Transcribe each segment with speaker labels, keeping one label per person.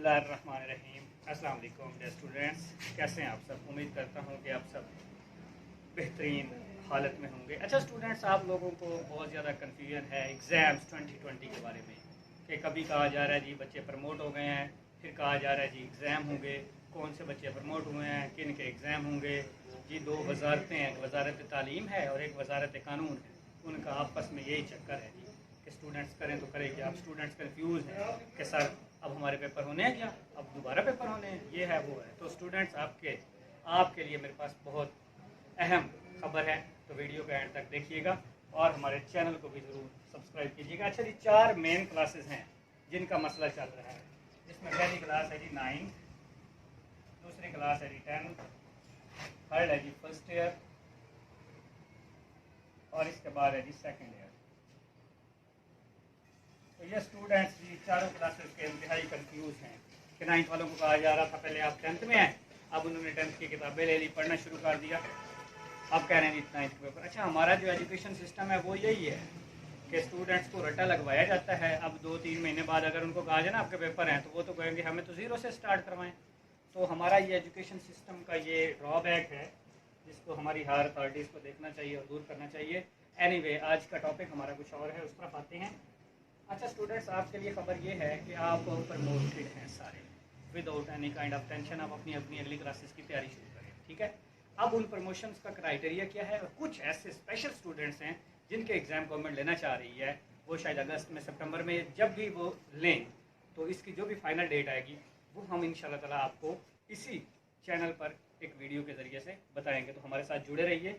Speaker 1: बिस्मिल्लाहिर्रहमानिर्रहीम। अस्सलाम वालेकुम डियर स्टूडेंट्स, कैसे हैं आप सब। उम्मीद करता हूँ कि आप सब बेहतरीन हालत में होंगे। अच्छा स्टूडेंट्स, आप लोगों को बहुत ज़्यादा कन्फ्यूजन है एग्ज़ाम्स 2020 के बारे में कि कभी कहा जा रहा है जी बच्चे प्रमोट हो गए हैं, फिर कहा जा रहा है जी एग्ज़ाम होंगे, कौन से बच्चे प्रमोट हुए हैं, किन के एग्ज़ाम होंगे। जी दो वजारतें हैं, एक वजारत तालीम है और एक वजारत कानून है, उनका आपस में यही चक्कर है जी कि स्टूडेंट्स करें तो करें क्या। अब स्टूडेंट्स कन्फ्यूज़ हैं कि सर अब हमारे पेपर होने हैं क्या, अब दोबारा पेपर होने हैं, ये है वो है। तो स्टूडेंट्स आपके लिए मेरे पास बहुत अहम खबर है, तो वीडियो का एंड तक देखिएगा और हमारे चैनल को भी ज़रूर सब्सक्राइब कीजिएगा। अच्छा जी, 4 मेन क्लासेस हैं जिनका मसला चल रहा है, जिसमें पहली क्लास है जी 9th, दूसरी क्लास है जी 10th, थर्ड है जी फर्स्ट ईयर और इसके बाद है जी सेकेंड ईयर। तो ये स्टूडेंट्स जी चारों क्लासेस के इंतहाई कंफ्यूज हैं कि 9th वालों को कहा जा रहा था पहले आप 10th में आए, अब उन्होंने 10th की किताबें ले ली, पढ़ना शुरू कर दिया, अब कह रहे हैं जी 9th के पेपर। अच्छा, हमारा जो एजुकेशन सिस्टम है वो यही है कि स्टूडेंट्स को रट्टा लगवाया जाता है। अब 2-3 महीने बाद अगर उनको कहा जाए ना आपके पेपर हैं, तो वो तो कहेंगे हमें तो ज़ीरो से स्टार्ट करवाएं। तो हमारा ये एजुकेशन सिस्टम का ये ड्रॉबैक है जिसको हमारी हायर अथॉरिटीज़ को देखना चाहिए और दूर करना चाहिए। एनीवे, आज का टॉपिक हमारा कुछ और है, उस तरफ आते हैं। अच्छा स्टूडेंट्स, आपके लिए खबर ये है कि आप प्रमोटेड हैं सारे, without any kind of tension. आप अपनी अपनी अगली क्लासेस की तैयारी शुरू करें, ठीक है। अब उन प्रमोशंस का क्राइटेरिया क्या है, और कुछ ऐसे स्पेशल स्टूडेंट्स हैं जिनके एग्ज़ाम गवर्नमेंट लेना चाह रही है, वो शायद अगस्त में, सितंबर में, जब भी वो लें तो इसकी जो भी फाइनल डेट आएगी वो हम इंशाल्लाह ताला आपको इसी चैनल पर एक वीडियो के ज़रिए से बताएंगे। तो हमारे साथ जुड़े रहिए।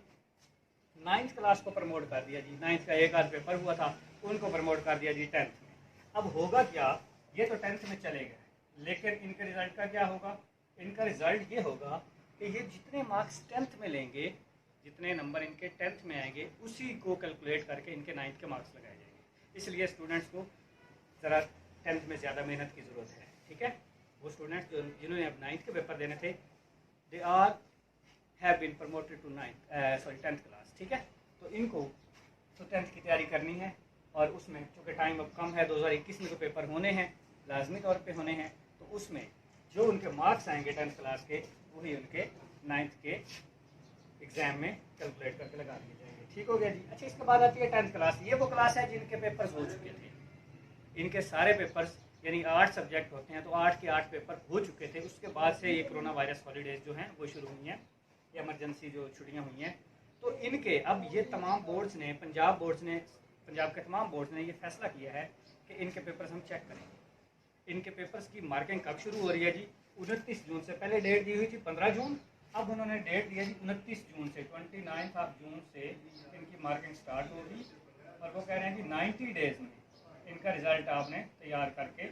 Speaker 1: 9th क्लास को प्रमोट कर दिया जी, 9th का एक आध पेपर हुआ था, उनको प्रमोट कर दिया जी 10th में। अब होगा क्या, ये तो 10th में चले गए, लेकिन इनके रिजल्ट का क्या होगा। इनका रिजल्ट ये होगा कि ये जितने मार्क्स 10th में लेंगे, जितने नंबर इनके 10th में आएंगे, उसी को कैलकुलेट करके इनके 9th के मार्क्स लगाए जाएंगे। इसलिए स्टूडेंट्स को ज़रा 10th में ज़्यादा मेहनत की ज़रूरत है, ठीक है। वो स्टूडेंट्स जिन्होंने अब 9th के पेपर देने थे, they are have been promoted to 10th class, ठीक है। तो इनको तो 10th की तैयारी करनी है, और उसमें चूँकि टाइम अब कम है, 2021 में तो पेपर होने हैं, लाजमी तौर पे होने हैं, तो उसमें जो उनके मार्क्स आएंगे 10th क्लास के, वही उनके 9th के एग्ज़ाम में कैलकुलेट करके लगा दिए जाएंगे, ठीक हो गया जी। अच्छा, इसके बाद आती है 10th क्लास। ये वो क्लास है जिनके पेपर्स हो चुके थे, इनके सारे पेपर्स, यानी 8 सब्जेक्ट होते हैं, तो 8 के 8 पेपर हो चुके थे। उसके बाद से ये कोरोना वायरस हॉलीडेज जो हैं वो शुरू हुई हैं, ये इमरजेंसी जो छुट्टियाँ हुई हैं, तो इनके अब ये तमाम बोर्ड्स ने, पंजाब के तमाम बोर्ड्स ने ये फैसला किया है कि इनके पेपर्स हम चेक करेंगे। इनके पेपर्स की मार्किंग कब शुरू हो रही है जी, 29 जून से। पहले डेट दी हुई थी 15 जून, अब उन्होंने डेट दिया जी 29 जून से, 29 जून से इनकी मार्किंग स्टार्ट होगी, और वो कह रहे हैं कि 90 डेज में इनका रिजल्ट आपने तैयार करके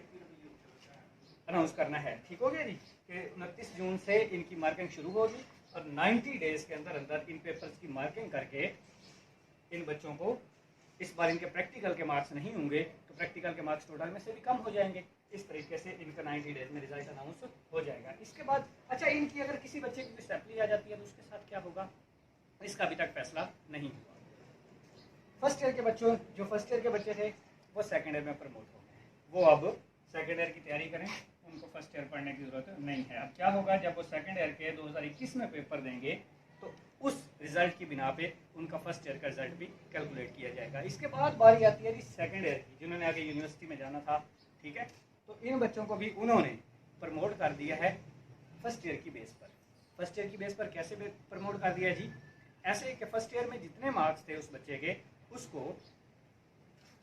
Speaker 1: अनाउंस करना है, ठीक हो गया जी। कि 29 जून से इनकी मार्किंग शुरू होगी और 90 डेज के अंदर अंदर इन पेपर्स की मार्किंग करके इन बच्चों को, इस बार इनके प्रैक्टिकल के मार्क्स नहीं होंगे तो प्रैक्टिकल के मार्क्स टोटल में से भी कम हो जाएंगे। इस तरीके से इनका 90 डेज में रिजल्ट अनाउंस हो जाएगा। इसके बाद अच्छा, इनकी अगर किसी बच्चे की सैप्ली आ जाती है तो उसके साथ क्या होगा, इसका अभी तक फैसला नहीं हुआ। फर्स्ट ईयर के बच्चों, जो फर्स्ट ईयर के बच्चे थे वो सेकेंड ईयर में प्रमोट हो गए, वो अब सेकेंड ईयर की तैयारी करें, उनको फर्स्ट ईयर पढ़ने की ज़रूरत नहीं है। अब क्या होगा, जब वो सेकेंड ईयर के 2021 में पेपर देंगे तो उस रिज़ल्ट की बिना पे उनका फर्स्ट ईयर का रिजल्ट भी कैलकुलेट किया जाएगा। इसके बाद बारी आती है जी सेकेंड ईयर की, जिन्होंने आगे यूनिवर्सिटी में जाना था, ठीक है। तो इन बच्चों को भी उन्होंने प्रमोट कर दिया है फर्स्ट ईयर की बेस पर। फर्स्ट ईयर की बेस पर कैसे प्रमोट कर दिया जी, ऐसे कि फर्स्ट ईयर में जितने मार्क्स थे उस बच्चे के, उसको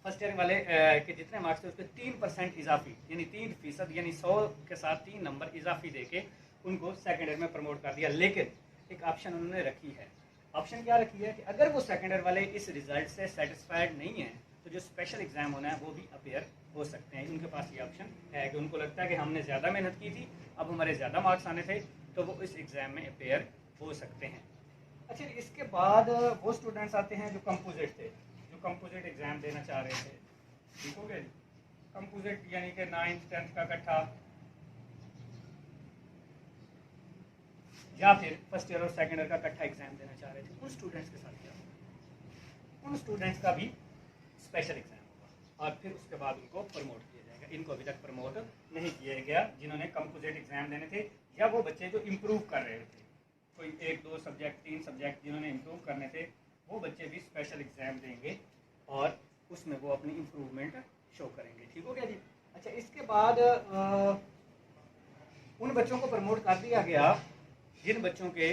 Speaker 1: फर्स्ट ईयर वाले के जितने मार्क्स थे उसके 3% इजाफी, यानी 3%, यानी 100 के साथ 3 नंबर इजाफी देके उनको सेकेंड ईयर में प्रमोट कर दिया। लेकिन एक ऑप्शन उन्होंने रखी है। ऑप्शन क्या रखी है कि अगर वो सेकेंड ईयर वाले इस रिजल्ट से सेटिस्फाइड नहीं है तो जो स्पेशल एग्जाम होना है वो भी अपेयर हो सकते हैं। उनके पास ये ऑप्शन है कि उनको लगता है कि हमने ज़्यादा मेहनत की थी, अब हमारे ज़्यादा मार्क्स आने थे, तो वो इस एग्ज़ाम में अपेयर हो सकते हैं। अच्छा, इसके बाद वो स्टूडेंट्स आते हैं जो कंपोजिट थे, जो कंपोजिट एग्ज़ाम देना चाह रहे थे, ठीक हो गया जी। कंपोजिट यानी कि 9th 10th का इकट्ठा, या फिर फर्स्ट ईयर और सेकेंड ईयर का इकट्ठा एग्जाम देना चाह रहे थे, उन स्टूडेंट्स के साथ क्या होगा, उन स्टूडेंट्स का भी स्पेशल एग्जाम होगा और फिर उसके बाद उनको प्रमोट किया जाएगा। इनको अभी तक प्रमोट नहीं किया गया जिन्होंने कंपोजिट एग्जाम देने थे, या वो बच्चे जो इम्प्रूव कर रहे थे, कोई 1-2 सब्जेक्ट 3 सब्जेक्ट जिन्होंने इम्प्रूव करने थे, वो बच्चे भी स्पेशल एग्जाम देंगे और उसमें वो अपनी इम्प्रूवमेंट शो करेंगे। ठीक हो गया जी। अच्छा, इसके बाद उन बच्चों को प्रमोट कर दिया गया जिन बच्चों के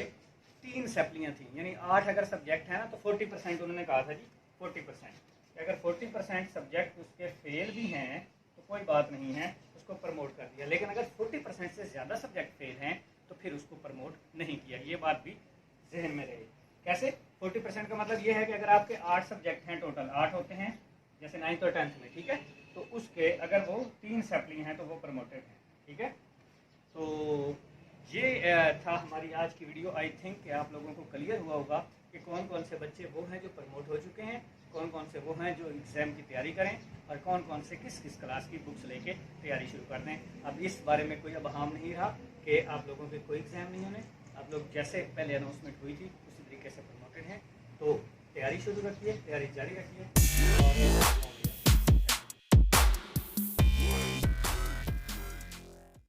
Speaker 1: 3 सप्लियाँ थी, यानी 8 अगर सब्जेक्ट है ना तो 40% उन्होंने कहा था जी, 40%। अगर 40% सब्जेक्ट उसके फेल भी हैं तो कोई बात नहीं है, उसको प्रमोट कर दिया। लेकिन अगर 40% से ज़्यादा सब्जेक्ट फेल हैं तो फिर उसको प्रमोट नहीं किया। ये बात भी जहन में रहे। कैसे? 40% का मतलब ये है कि अगर आपके 8 सब्जेक्ट हैं, टोटल 8 होते हैं जैसे 9th और 10th में, ठीक है, तो उसके अगर वो 3 सप्ली हैं तो वो प्रमोटेड हैं। ठीक है, तो ये था हमारी आज की वीडियो। आई थिंक कि आप लोगों को क्लियर हुआ होगा कि कौन कौन से बच्चे वो हैं जो प्रमोट हो चुके हैं, कौन कौन से वो हैं जो एग्ज़ाम की तैयारी करें, और कौन कौन से किस किस क्लास की बुक्स लेके तैयारी शुरू कर दें। अब इस बारे में कोई अब हाम नहीं रहा कि आप लोगों के कोई एग्ज़ाम नहीं होने। आप लोग जैसे पहले अनाउंसमेंट हुई थी उसी तरीके से प्रमोटेड हैं, तो तैयारी शुरू रखिए, तैयारी जारी रखिए।